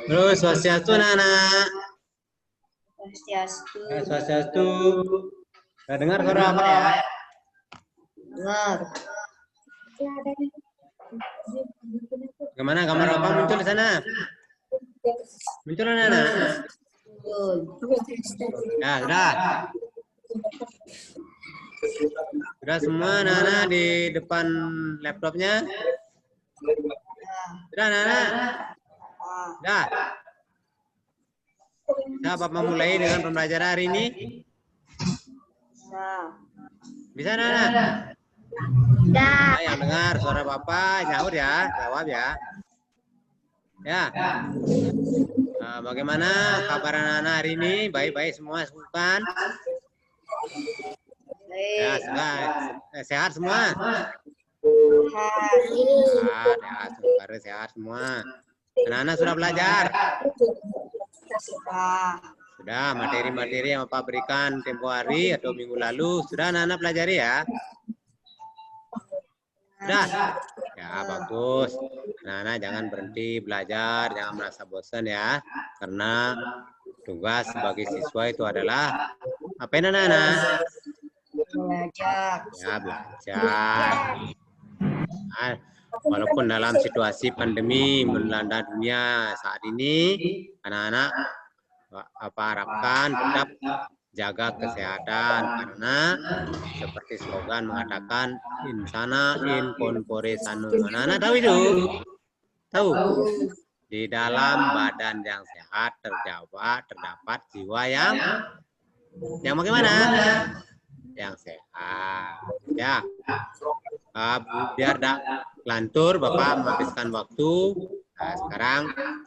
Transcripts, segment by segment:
Terus swastiastu anak-anak. Swastiastu. Swastiastu. Nah, dengar suara apa ya? Dengar. Gimana gambar apa muncul di sana? Muncul anak-anak? Ya, sudah. Sudah semua anak-anak di depan laptopnya? Sudah anak-anak? Sudah. Bisa Bapak mulai dengan pembelajaran hari ini? Bisa anak-anak? Nah, yang dengar suara Bapak nyaut ya, jawab ya. Ya. Nah, bagaimana kabar anak-anak hari ini? Baik-baik semua, bukan? Ya, sudah. Sehat semua? Sehat, ya, semoga sehat semua. Anak-anak sudah belajar? Sudah, materi-materi yang Bapak berikan tempo hari atau minggu lalu, sudah anak-anak pelajari ya? Sudah? Ya, bagus. Anak-anak jangan berhenti belajar, jangan merasa bosan ya. Karena tugas sebagai siswa itu adalah apa ini anak-anak? Belajar. Ya, belajar. Nah, walaupun dalam situasi pandemi melanda dunia saat ini, anak-anak apa harapkan tetap jaga kesehatan karena seperti slogan mengatakan insana in corpore sano. Anak-anak tahu itu? Tahu? Di dalam badan yang sehat terdapat jiwa yang bagaimana? Yang sehat. Ya. Biar tidak lantur, Bapak menghabiskan waktu. Nah, sekarang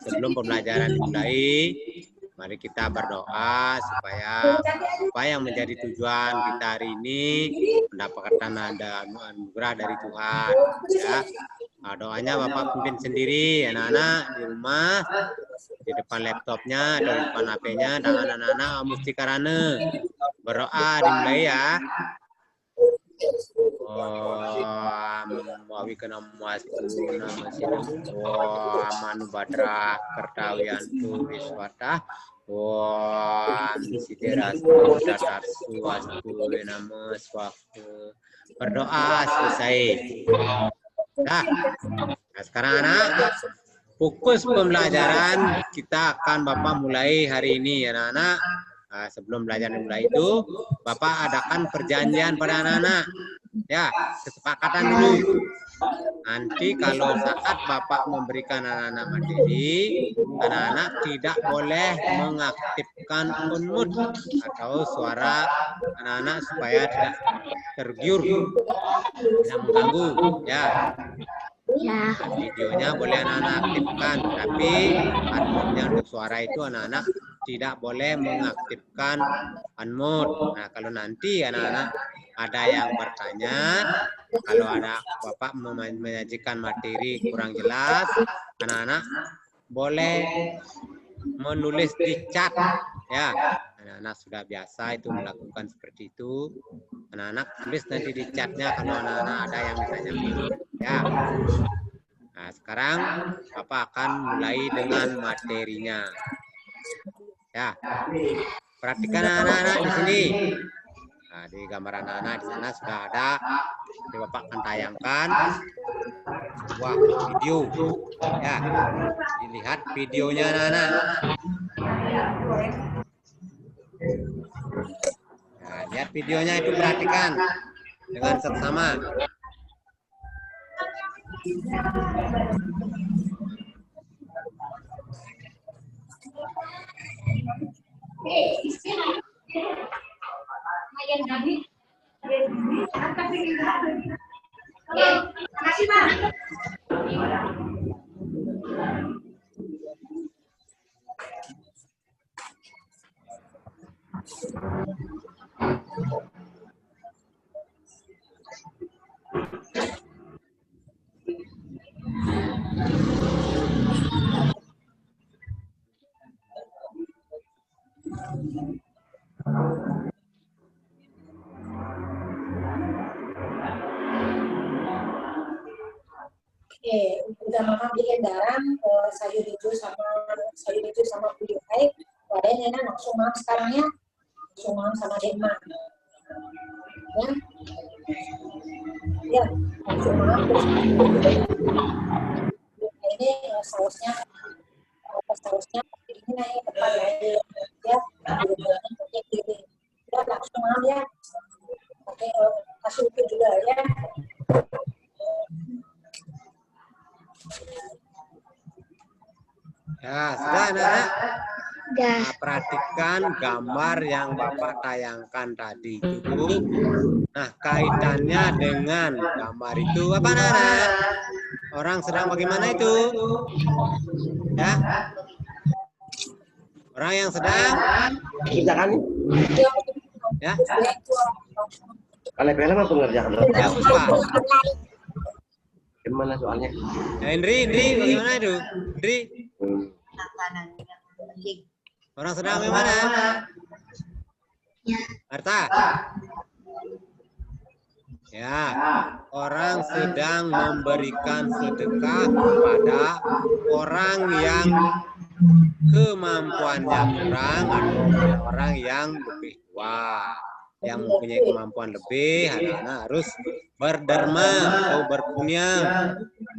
sebelum pembelajaran dimulai, mari kita berdoa supaya apa yang menjadi tujuan kita hari ini mendapatkan anugerah dari Tuhan. Ya, nah, doanya Bapak pimpin sendiri, anak-anak di rumah, di depan laptopnya atau di depan HP-nya, dan anak-anak mesti karena berdoa dimulai ya. Wawi kena muastu nama sinam manu badra kertawiantu wiswata siderastu tatarsu astu nama swaku. Berdoa selesai. Nah, sekarang anak fokus pembelajaran kita akan Bapak mulai hari ini ya anak-anak. Nah, sebelum belajar dimulai itu, Bapak adakan perjanjian pada anak-anak. Ya, kesepakatan dulu. Nanti kalau saat Bapak memberikan anak-anak materi, anak-anak tidak boleh mengaktifkan unmute atau suara anak-anak supaya tidak tergiur, tidak mengganggu. Ya. Ya. Videonya boleh anak-anak aktifkan, tapi unmute-nya untuk suara itu anak-anak tidak boleh mengaktifkan unmute. Nah, kalau nanti anak-anak ada yang bertanya, kalau ada Bapak menyajikan materi kurang jelas, anak-anak boleh menulis di chat. Ya, anak-anak sudah biasa itu melakukan seperti itu. Anak-anak tulis nanti di chatnya kalau anak-anak ada yang bertanya. Ya. Nah, sekarang Bapak akan mulai dengan materinya. Ya, perhatikan anak-anak di sini. Nah, di gambar anak-anak di sana sudah ada. Jadi Bapak akan tayangkan sebuah video. Ya, dilihat videonya anak-anak. Nah, lihat videonya itu perhatikan dengan seksama. Makasih, Pak. Oke, udah Mama bikin garam, sayur hijau sama gulai, kalian enak langsung makan sekarangnya, langsung makan sama Denmark. Ya, langsung makan. Ini sausnya ini naik tepat ya, ya langsung makan ya, pakai kasih ukur juga ya. Ya, sudah anak-anak. Nah, perhatikan gambar yang Bapak tayangkan tadi itu. Nah, kaitannya dengan gambar itu apa anak-anak? Orang sedang bagaimana itu? Ya. Orang yang sedang Kerjakan ya. Kalau film apa mengerjakan? Ya, Puspa. Gimana soalnya? Ya, Indri, bagaimana itu? Indri. Orang sedang bagaimana? Marta. Ya, orang sedang memberikan sedekah kepada orang yang kemampuannya kurang atau orang yang lebih tua. Yang mempunyai kemampuan lebih, anak-anak harus berderma atau berpunya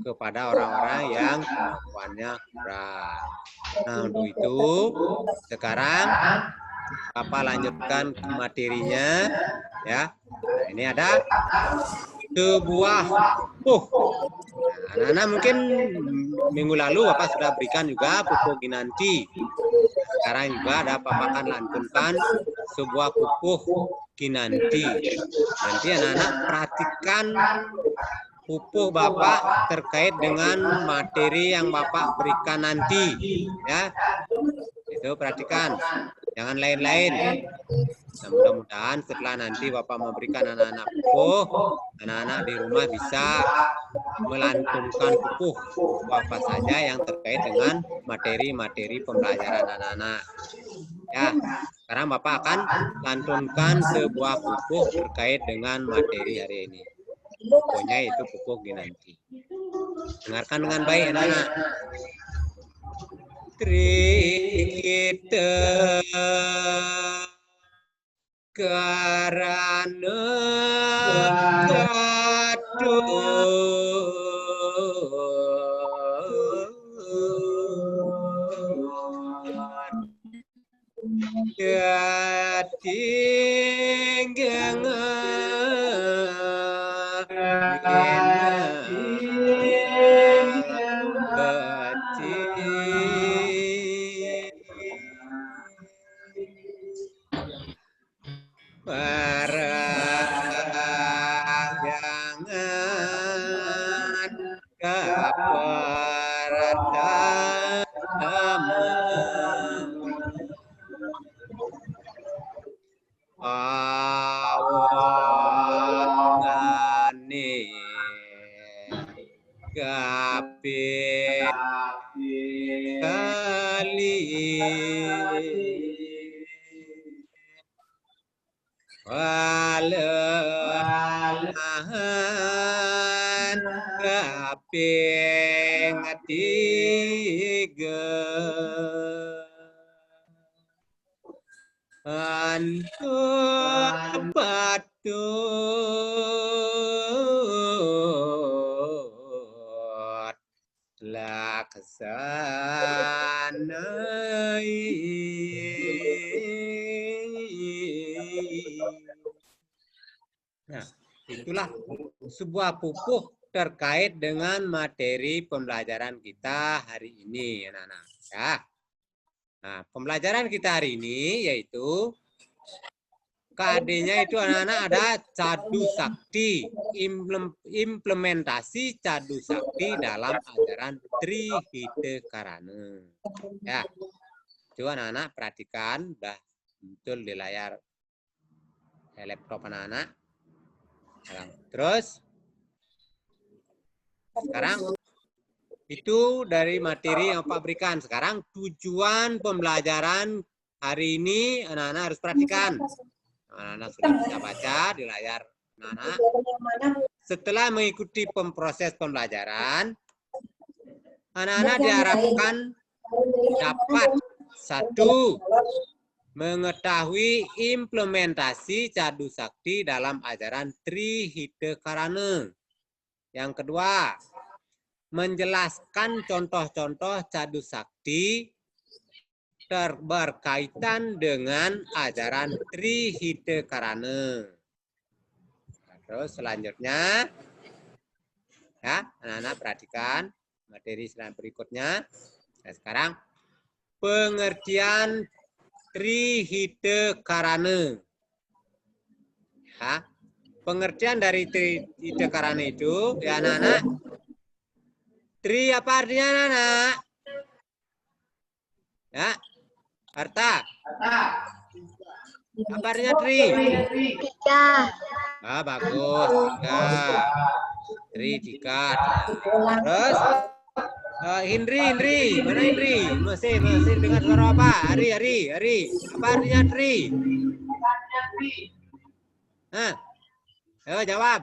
kepada orang-orang yang kemampuannya kurang. Nah, untuk itu sekarang Bapak lanjutkan ke materinya ya. Nah, ini ada sebuah anak-anak mungkin minggu lalu Bapak sudah berikan juga pupuk Ginanti. Sekarang juga ada Bapak akan lantunkan sebuah pupuk Ginanti. Nanti anak-anak perhatikan pupuk Bapak terkait dengan materi yang Bapak berikan nanti ya. Itu perhatikan, jangan lain-lain. Nah, mudah-mudahan setelah nanti Bapak memberikan anak-anak pupuk, anak-anak di rumah bisa melantunkan pupuk apa saja yang terkait dengan materi-materi pembelajaran anak-anak. Ya, sekarang Bapak akan lantunkan sebuah pupuk terkait dengan materi hari ini. Pokoknya itu pupuk Ginanti. Dengarkan dengan baik anak-anak. Trikita karena Nah, itulah sebuah pupuk terkait dengan materi pembelajaran kita hari ini, anak-anak. Ya. Nah, pembelajaran kita hari ini yaitu KAD-nya itu anak-anak ada Cadu Sakti, implementasi Cadu Sakti dalam ajaran Trihita Karana. Ya, itu anak-anak perhatikan, udah muncul di layar laptop anak-anak. Terus sekarang itu dari materi yang Pak berikan. Sekarang tujuan pembelajaran hari ini anak-anak harus perhatikan. Anak-anak sudah bisa baca di layar anak-anak. Setelah mengikuti proses pembelajaran, Anak-anak diharapkan dapat satu, mengetahui implementasi Cadu Sakti dalam ajaran Trihita Karana. Yang kedua, menjelaskan contoh-contoh Cadu Sakti berkaitan dengan ajaran Trihita Karana. Terus selanjutnya, ya, anak-anak perhatikan materi selanjutnya berikutnya. Nah, sekarang pengertian Trihita Karana. Ya, pengertian dari Trihita Karana itu, ya anak-anak. Tri apa artinya anak-anak? Ya, Arta. Apa artinya tri? Tiga. Ah, bagus. Tiga. Tri, tiga. Terus, Indri. Mana Indri? Masih dengar suara apa? Hari. Apa artinya tri? Hah? Ayo jawab.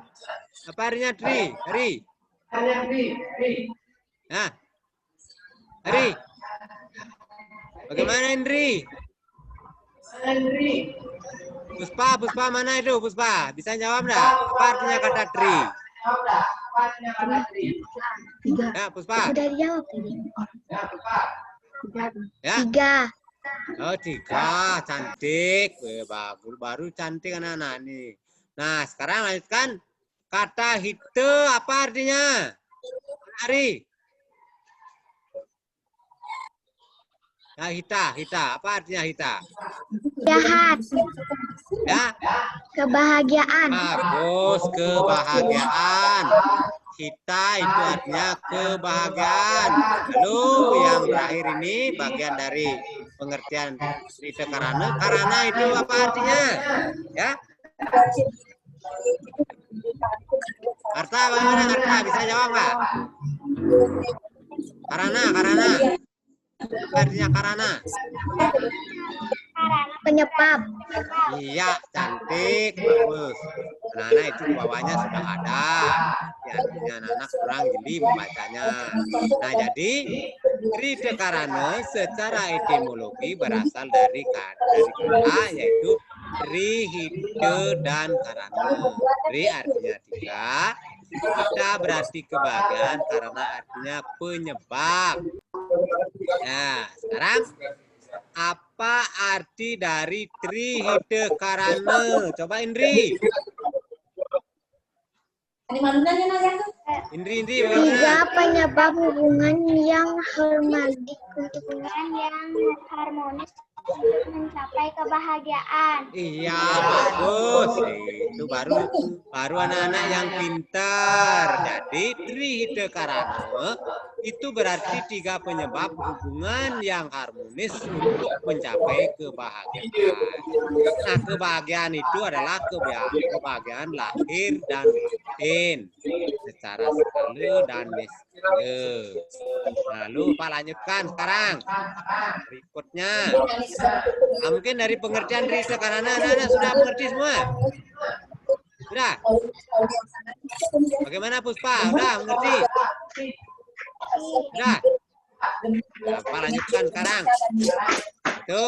Apa artinya tri? Hari. Nah, Hari. Bagaimana Indri? Puspa mana itu Puspa? Bisa jawab enggak? Apa artinya kata tri? Tiga. Ya, Puspa. Udah dijawab tadi. Ya. Tiga. Oh, tiga. Cantik. Bagus. Baru cantik anak-anak nih. Nah, sekarang lanjutkan. Kata hita apa artinya? Hari. Nah, hita. Apa artinya hita? Jahat. Ya. Kebahagiaan. Bagus, kebahagiaan. Hita itu artinya kebahagiaan. Lalu yang terakhir ini bagian dari pengertian Trihita Karana. Karana itu apa artinya? Ya. Arta, bagaimana Arta? Bisa jawab nggak? Karana. Apa artinya karana? Penyebab. Iya, cantik, bagus. Anak-anak itu bawahnya sudah ada. Ya, artinya anak-anak kurang jeli membacanya. Nah, jadi Trihita Karana secara etimologi berasal dari kata yaitu Trihita dan Karana. Tri artinya tiga. Hita berarti kebahagiaan, karena artinya penyebab. Nah, sekarang apa arti dari Trihita Karana? Coba Indri. Indri bagaimana? Tiga penyebab hubungan yang harmonis. Mencapai kebahagiaan. Iya, bagus. Itu baru anak-anak yang pintar. Jadi Trihita Karana itu berarti tiga penyebab hubungan yang harmonis untuk mencapai kebahagiaan. Nah, kebahagiaan itu adalah kebahagiaan lahir dan batin secara sekali dan niscaya. Lalu Pak lanjutkan sekarang. Berikutnya. Nah, mungkin dari pengertian Trihita Karana anak-anak sudah mengerti semua? Sudah? Bagaimana Puspa? Sudah mengerti? Sudah? Apa lanjutkan sekarang? Itu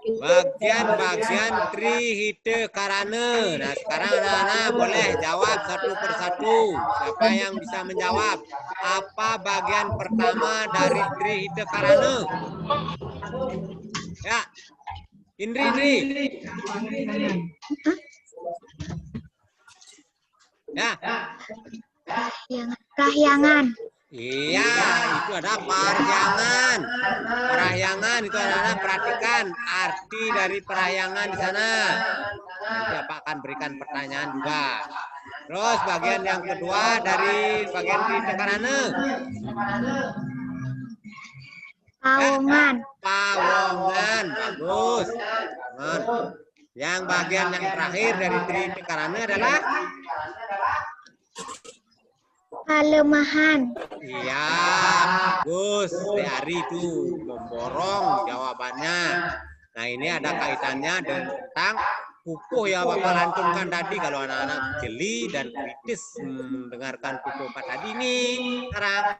bagian-bagian Trihita Karana. Nah, sekarang anak-anak boleh jawab satu persatu. Siapa yang bisa menjawab? Apa bagian pertama dari Trihita Karana? Ya, Indri. Ya. Parahyangan. Iya, itu ada parahyangan. Parahyangan itu anak-anak perhatikan arti dari parahyangan di sana. Nanti Bapak akan berikan pertanyaan juga. Terus bagian yang kedua dari bagian Trihita Karana. Pawongan. Pawongan, bagus. Yang bagian yang terakhir dari Trihita Karana adalah Kelemahan. iya, bagus. Hari itu memborong jawabannya. Nah, ini ada kaitannya tentang Pupuh ya Bapak lantunkan tadi kalau anak-anak jeli dan kritis mendengarkan pupuh Pak tadi ini. Sekarang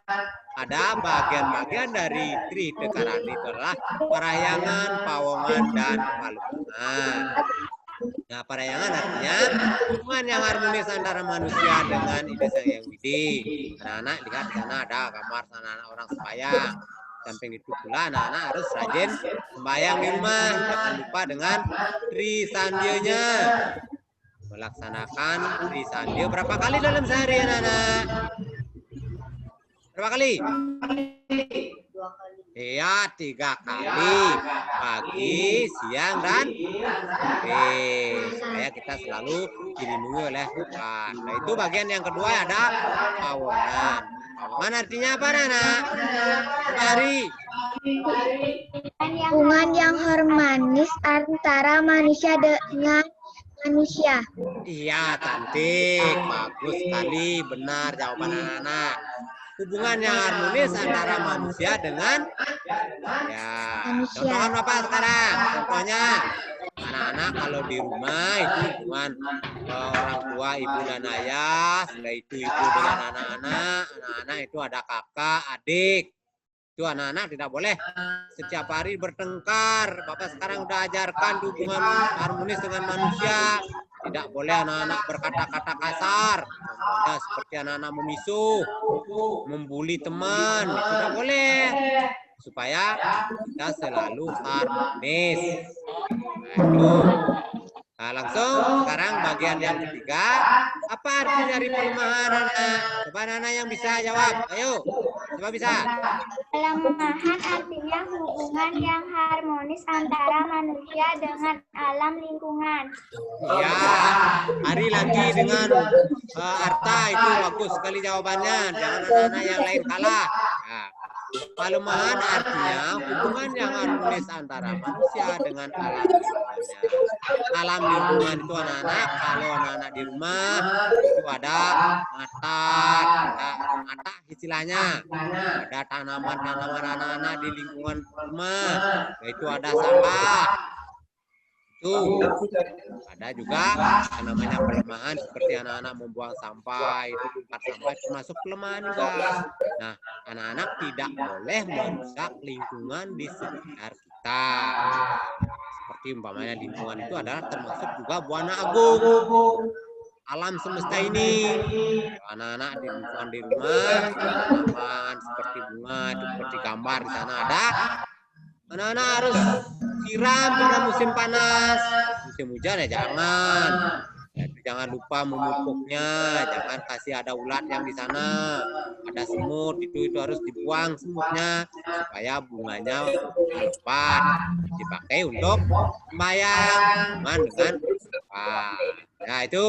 ada bagian-bagian dari Trite Karana itu adalah parahyangan, pawongan, dan palumangan. Nah, parahyangan artinya hubungan yang harmonis antara manusia dengan ide Sang Hyang Widi. Anak-anak lihat di sana ada gambar anak-anak orang sembahyang. Samping itu pula anak-anak harus rajin sembahyang di rumah. Jangan lupa dengan Trisandya-nya. Melaksanakan Trisandya berapa kali dalam sehari anak-anak? Berapa kali? 2 kali. Iya, 3 kali. Pagi, siang, dan sore. Supaya kita selalu dilindungi oleh Tuhan. Nah, itu bagian yang kedua ada pawongan. Pawongan artinya apa, Nana? Hari. Hubungan yang harmonis antara manusia dengan manusia. Iya, cantik. Bagus sekali. Benar jawaban anak-anak. Hubungan yang harmonis antara manusia dengan Manusia. contohkan Bapak sekarang. Contohnya anak-anak kalau di rumah itu hubungan orang tua, ibu dan ayah. Setelah itu ibu dengan anak-anak. Anak-anak itu ada kakak, adik. Itu anak-anak tidak boleh setiap hari bertengkar. Bapak sekarang udah ajarkan hubungan harmonis dengan manusia. Tidak boleh anak-anak berkata-kata kasar. Contohnya seperti anak-anak memisuh, membuli teman. Tidak boleh. Supaya kita selalu harmonis. Nah, itu. Nah, langsung sekarang bagian yang ketiga. Apa arti dari pelemahan anak? Coba anak yang bisa jawab. Ayo, coba bisa. Pelemahan artinya hubungan yang harmonis antara manusia dengan alam lingkungan. Ya, hari lagi dengan Arta itu bagus sekali jawabannya. Jangan anak-anak yang lain kalah. Nah, pelemahan artinya hubungan yang harmonis antara manusia dengan alam lingkungannya. Alam lingkungan itu anak-anak, kalau anak-anak di rumah itu ada mata istilahnya. Ada tanaman-tanaman anak-anak di lingkungan rumah. Itu ada sampah. Itu ada juga yang namanya pelemahan seperti anak-anak membuang sampah, itu tempat sampah termasuk pelemahan juga. Nah, anak-anak tidak boleh merusak lingkungan di sekitar kita. Seperti umpamanya lingkungan itu adalah termasuk juga buana agung. Alam semesta ini, anak-anak di lingkungan di rumah, tanaman seperti bunga, itu seperti gambar di sana ada. Anak-anak harus siram pada musim panas, musim hujan ya jangan. Jangan lupa memupuknya, jangan kasih ada ulat yang di sana, ada semut itu harus dibuang semutnya supaya bunganya lebat dipakai untuk sembahyang dengan nah itu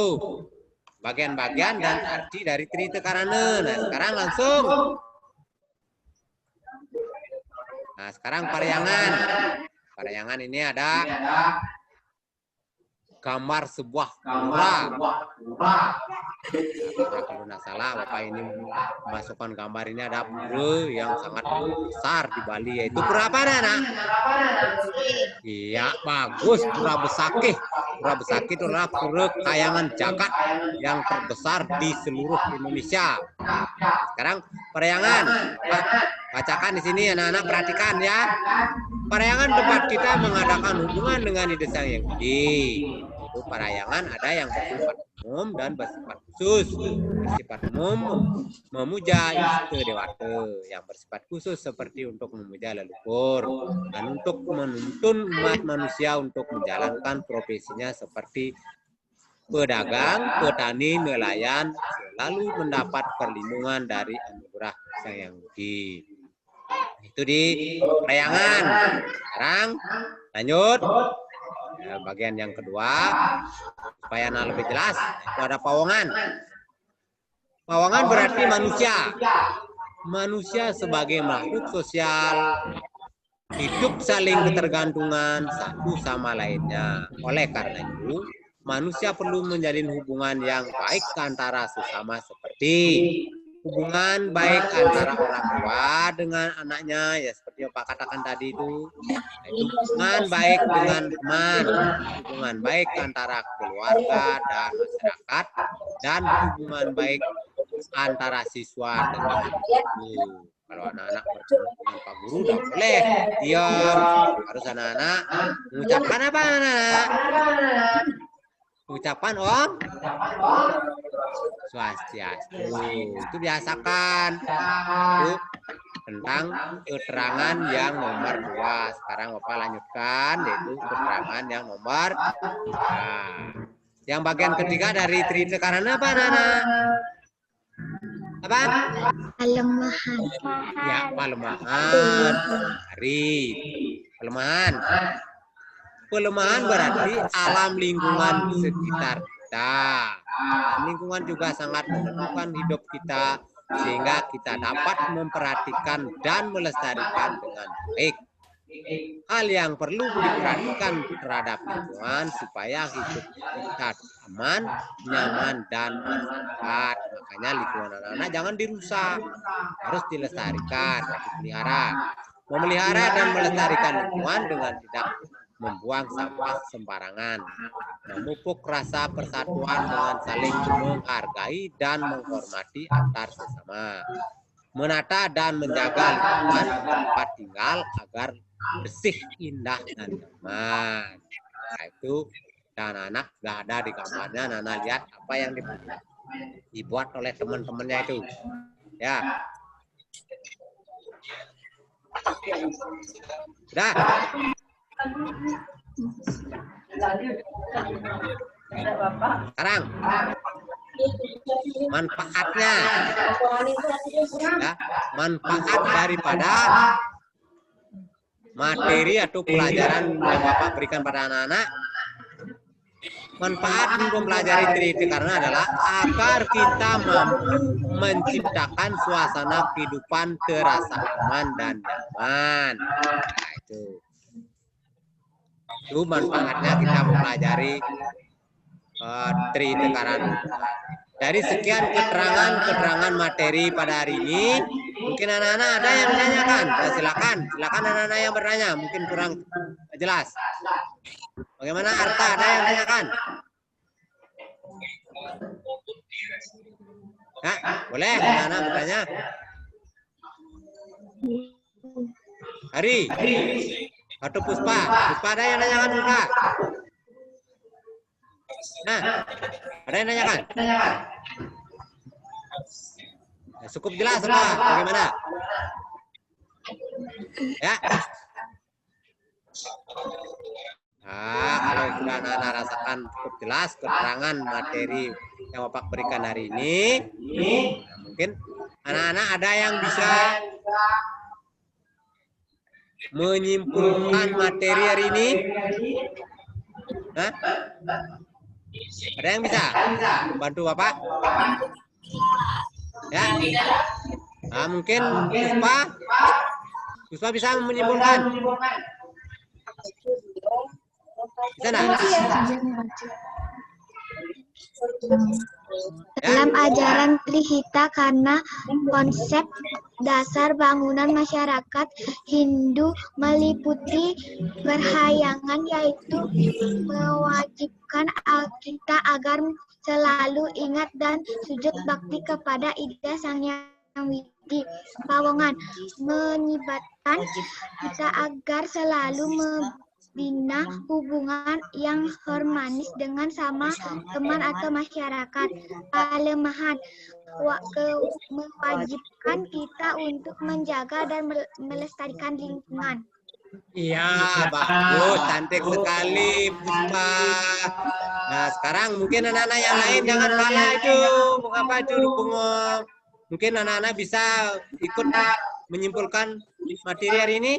bagian-bagian dan arti dari Trite Karana. Nah sekarang langsung. Nah sekarang parahyangan. Parahyangan ini ada gambar sebuah pura. Kalau tidak salah, Bapak ini memasukkan gambar ini ada pura yang sangat besar di Bali, yaitu pura apa, Anak? Iya, bagus, pura Besakih. Pura Besakih itu adalah pura kayangan jagat yang terbesar di seluruh Indonesia. Sekarang parahyangan, bacakan di sini, anak-anak perhatikan ya. Parahyangan tempat kita mengadakan hubungan dengan ide Sang Hyang Widi. Itu parahyangan ada yang bersifat umum dan bersifat khusus. Bersifat umum memuja Iste Dewata, yang bersifat khusus seperti untuk memuja leluhur dan untuk menuntun umat manusia untuk menjalankan profesinya seperti pedagang, petani, nelayan, selalu mendapat perlindungan dari anugerah Sang Hyang Widi. Itu di parahyangan. Sekarang lanjut. Bagian yang kedua, supaya lebih jelas, itu ada pawongan. Pawongan berarti manusia. Manusia sebagai makhluk sosial, hidup saling ketergantungan satu sama lainnya. Oleh karena itu, manusia perlu menjalin hubungan yang baik antara sesama seperti hubungan baik antara orang tua dengan anaknya, ya seperti yang Pak katakan tadi itu hubungan baik dengan teman, hubungan baik antara keluarga dan masyarakat, dan hubungan baik antara siswa dengan guru. Kalau anak-anak bertemu dengan Pak Guru tidak boleh diam, harus anak-anak mengucapkan apa anak? Ucapan Om Swastiastu. Itu biasakan. Itu tentang keterangan yang nomor 2. Sekarang Bapak lanjutkan, yaitu keterangan yang nomor 2. Yang bagian ketiga dari Tritikaran apa, anak-anak? Apa? Pelemahan. Ya, pelemahan. Hari pelemahan. Pelemahan berarti alam lingkungan sekitar kita. Lingkungan juga sangat menentukan hidup kita, sehingga kita dapat memperhatikan dan melestarikan dengan baik. Hal yang perlu diperhatikan terhadap lingkungan supaya hidup kita aman, nyaman, dan bermanfaat. Makanya lingkungan anak-anak jangan dirusak, harus dilestarikan, dipelihara. Memelihara dan melestarikan lingkungan dengan tidak membuang sampah sembarangan, memupuk rasa persatuan dengan saling menghargai dan menghormati antar sesama, menata dan menjaga lingkungan tempat tinggal agar bersih, indah, dan nyaman. Nah, itu dan anak sudah ada di gambarnya. Nana lihat apa yang dibuat oleh teman-temannya itu, ya. Sudah. Sekarang manfaatnya, ya, manfaat daripada materi atau pelajaran yang Bapak berikan pada anak-anak. Manfaat mempelajari Tritikaran adalah agar kita mampu menciptakan suasana kehidupan terasa aman dan nyaman. Nah, itu manfaatnya kita mempelajari Tritikaran. Dari sekian keterangan materi pada hari ini, mungkin anak-anak ada yang menanyakan. Ya, silakan anak-anak yang bertanya, mungkin kurang jelas. Bagaimana Arta, ada yang menanyakan? Ya, boleh anak-anak bertanya. Hari atau Puspa ada yang menanyakan Puspa? Nah, ada yang menanyakan? Ya, cukup jelas apa? Bagaimana? Ya. Nah, kalau sudah anak-anak rasakan cukup jelas keterangan materi yang Bapak berikan hari ini, nah, mungkin anak-anak ada yang bisa menyimpulkan materi hari ini. Hah? Ada yang bisa bantu Bapak? Ya. Nah, mungkin Puspa bisa menyimpulkan. Bisa nah? Dalam ajaran Trihita-karana, konsep dasar bangunan masyarakat Hindu meliputi berhayangan, yaitu mewajibkan kita agar selalu ingat dan sujud bakti kepada Ida Sang Hyang Widi Pawongan, menyibatkan kita agar selalu membina hubungan yang harmonis dengan sama teman atau masyarakat. Pelemahan mewajibkan kita untuk menjaga dan melestarikan lingkungan. Iya, bagus, cantik sekali Puspa. Nah, sekarang mungkin anak-anak yang lain jangan kalah itu. Apa itu bengong? Mungkin anak-anak bisa ikut menyimpulkan materi hari ini.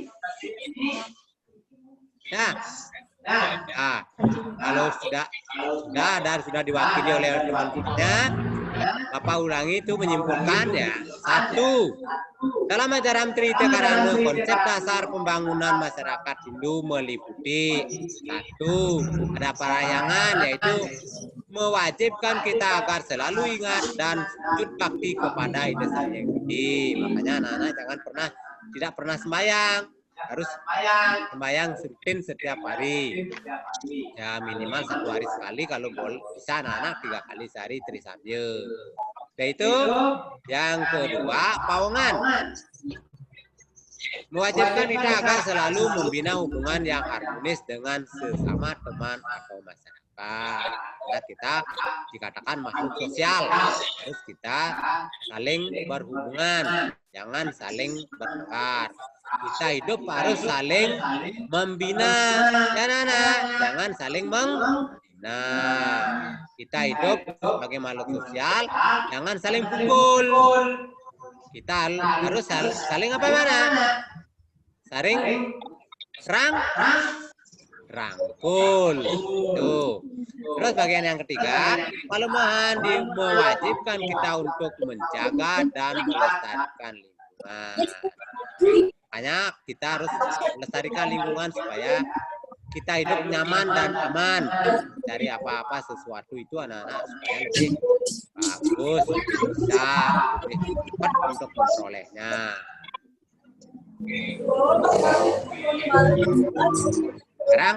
Ya. Nah, kalau sudah diwakili oleh teman-temannya, Bapak ulangi itu menyimpulkan ya. 1. Dalam ajaran Trita Karana, konsep dasar pembangunan masyarakat Hindu meliputi 1. Ada parayangan, yaitu mewajibkan kita agar selalu ingat dan sujud bakti kepada Ida Sang Hyang Widi. Makanya anak-anak jangan tidak pernah sembahyang. Harus sembahyang rutin setiap hari. Ya minimal 1 hari sekali, kalau bisa anak-anak 3 kali sehari Trisabya. Yaitu yang kedua, pawongan. Mewajibkan kita agar selalu membina hubungan yang harmonis dengan sesama teman atau masyarakat. Karena kita dikatakan makhluk sosial, harus kita saling berhubungan, jangan saling bertengkar. Kita hidup harus saling membina, ya anak-anak, jangan saling menghina. Kita hidup sebagai makhluk sosial, jangan saling pukul. Kita harus saling apa mana? Saling rangkul. Tuh. Terus bagian yang ketiga, Palembahan mewajibkan kita untuk menjaga dan melestarikan lingkungan. Makanya kita harus melestarikan lingkungan supaya kita hidup nyaman dan aman. Dari apa-apa sesuatu itu anak-anak supaya lebih bagus, bisa lebih cepat untuk memperolehnya. Sekarang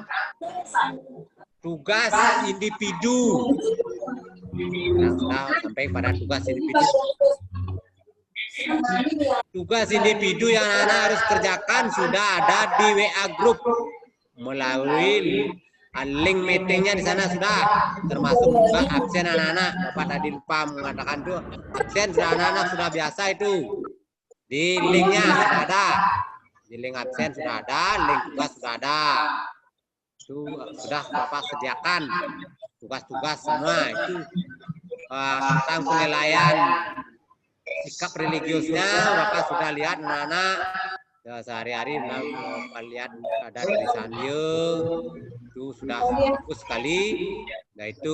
tugas individu. Kita sampai pada tugas individu. Tugas individu yang anak-anak harus kerjakan sudah ada di WA Group. Melalui link meetingnya di sana sudah, termasuk juga absen anak-anak. Bapak tadi lupa mengatakan tuh, absen sudah anak-anak sudah biasa itu. Di linknya sudah ada. Di link absen sudah ada, link tugas sudah ada. Itu sudah Bapak sediakan tugas-tugas semua itu tentang penilaian sikap religiusnya. Bapak sudah lihat anak-anak ya, sehari-hari Bapak lihat ada Trisabya itu sudah bagus sekali. Nah itu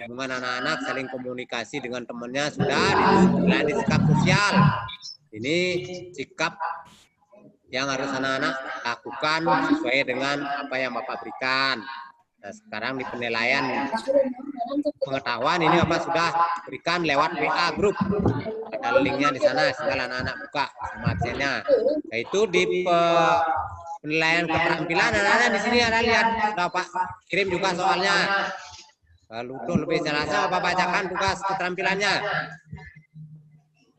hubungan anak-anak saling komunikasi dengan temannya sudah di sikap sosial. Ini sikap yang harus anak-anak lakukan sesuai dengan apa yang Bapak berikan. Nah, sekarang di penilaian pengetahuan ini Bapak sudah berikan lewat WA Group. Ada linknya di sana, tinggal anak-anak buka sama absennya. Yaitu di penilaian keterampilan anak-anak di sini ada lihat. Sudah Pak kirim juga soalnya. Kalau untuk lebih jelas Bapak bacakan tugas keterampilannya.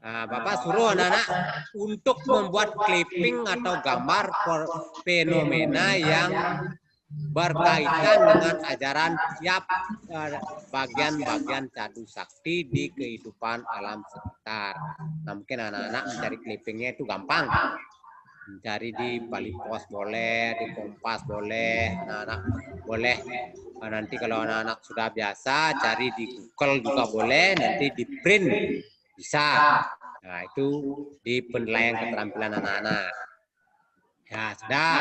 Nah, Bapak suruh anak-anak untuk membuat clipping atau gambar fenomena yang berkaitan dengan ajaran tiap bagian-bagian cadu sakti di kehidupan alam sekitar. Nah, mungkin anak-anak mencari clippingnya itu gampang. Mencari di Balipos boleh, di Kompas boleh, anak-anak boleh. Nanti kalau anak-anak sudah biasa, cari di Google juga boleh, nanti di print bisa. Nah, itu di penilaian keterampilan anak-anak. Ya, sudah.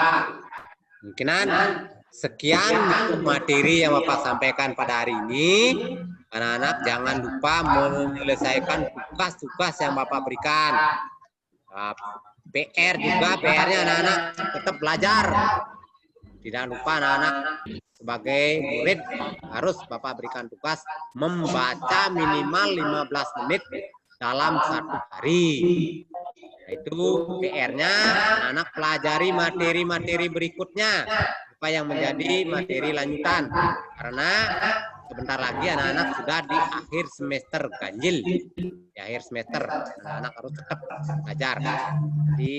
Mungkinan sekian materi yang Bapak sampaikan pada hari ini. Anak-anak jangan lupa menyelesaikan tugas-tugas yang Bapak berikan. PR juga, PR-nya anak-anak tetap belajar. Tidak lupa anak-anak sebagai murid harus Bapak berikan tugas membaca minimal 15 menit dalam 1 hari. Itu PR-nya anak pelajari materi-materi berikutnya apa yang menjadi materi lanjutan. Karena sebentar lagi anak-anak sudah di akhir semester ganjil. Di akhir semester anak-anak harus tetap belajar. Jadi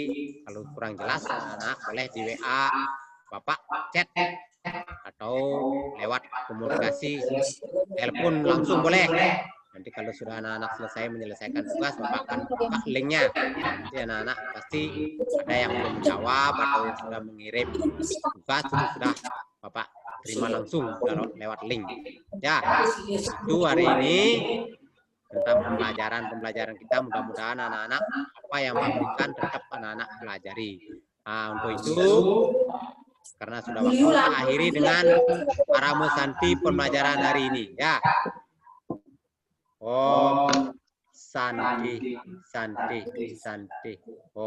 kalau kurang jelas anak-anak boleh di WA Bapak chat atau lewat komunikasi telepon langsung boleh. Nanti kalau sudah anak-anak selesai menyelesaikan tugas, Bapak akan buka linknya. Nanti anak-anak pasti ada yang belum menjawab atau yang sudah mengirim tugas, itu sudah Bapak terima langsung lewat link. Ya, itu hari ini tentang pembelajaran kita. Mudah-mudahan anak-anak apa yang Bapak berikan tetap anak-anak pelajari. Nah, untuk itu, karena sudah waktu, akhiri dengan para Musanti pembelajaran hari ini. Ya. Om Santi, Santi, Santi. Om.